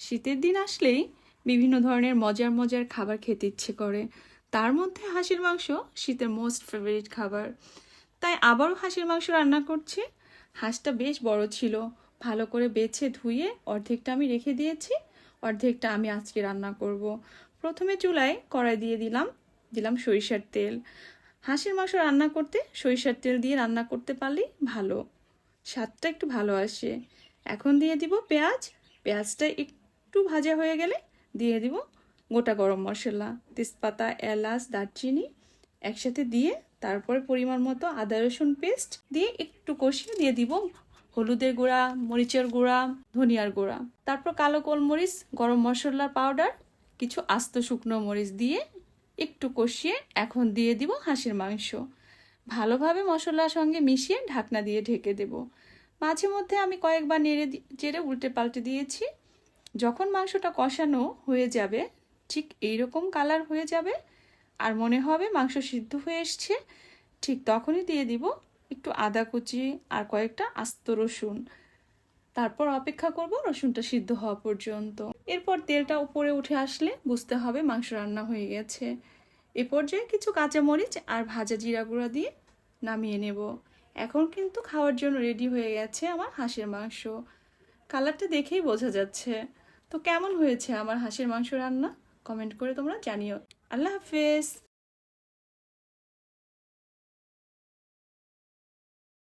শীতের দিন আসলেই বিভিন্ন ধরনের মজার মজার খাবার খেতে ইচ্ছে করে। তার মধ্যে হাঁসের মাংস শীতের মোস্ট ফেভারিট খাবার। তাই আবারও হাঁসের মাংস রান্না করছি। হাঁসটা বেশ বড় ছিল, ভালো করে বেছে ধুয়ে অর্ধেকটা আমি রেখে দিয়েছি, অর্ধেকটা আমি আজকে রান্না করব। প্রথমে চুলায় কড়াই দিয়ে দিলাম দিলাম সরিষার তেল। হাঁসের মাংস রান্না করতে সরিষার তেল দিয়ে রান্না করতে পারলেই ভালো, স্বাদটা একটু ভালো আসে। এখন দিয়ে দিব পেঁয়াজ। পেঁয়াজটা একটু ভাজা হয়ে গেলে দিয়ে দিব গোটা গরম মশলা, তেজপাতা, এলাচ, দারচিনি একসাথে দিয়ে তারপরে পরিমাণ মতো আদা রসুন পেস্ট দিয়ে একটু কষিয়ে দিয়ে দিব হলুদের গুঁড়া, মরিচের গুঁড়া, ধনিয়ার গুঁড়া, তারপর কালো গোলমরিচ, গরম মশলার পাউডার, কিছু আস্ত শুকনো মরিচ দিয়ে একটু কষিয়ে এখন দিয়ে দিব হাঁসের মাংস। ভালোভাবে মশলার সঙ্গে মিশিয়ে ঢাকনা দিয়ে ঢেকে দেব। মাঝে মধ্যে আমি কয়েকবার নেড়ে চেড়ে উল্টে পাল্টে দিয়েছি। যখন মাংসটা কষানো হয়ে যাবে, ঠিক এইরকম কালার হয়ে যাবে আর মনে হবে মাংস সিদ্ধ হয়ে এসছে, ঠিক তখনই দিয়ে দিব একটু আদা কুচি আর কয়েকটা আস্ত রসুন। তারপর অপেক্ষা করব রসুনটা সিদ্ধ হওয়া পর্যন্ত। এরপর তেলটা উপরে উঠে আসলে বুঝতে হবে মাংস রান্না হয়ে গেছে। এ পর্যায়ে কিছু কাঁচামরিচ আর ভাজা জিরা গুঁড়া দিয়ে নামিয়ে নেব। এখন কিন্তু খাওয়ার জন্য রেডি হয়ে গেছে আমার হাঁসের মাংস। কালারটা দেখেই বোঝা যাচ্ছে। তো কেমন হয়েছে আমার হাঁসের মাংস রান্না? কমেন্ট করে তোমরা জানিও। আল্লাহ হাফেজ।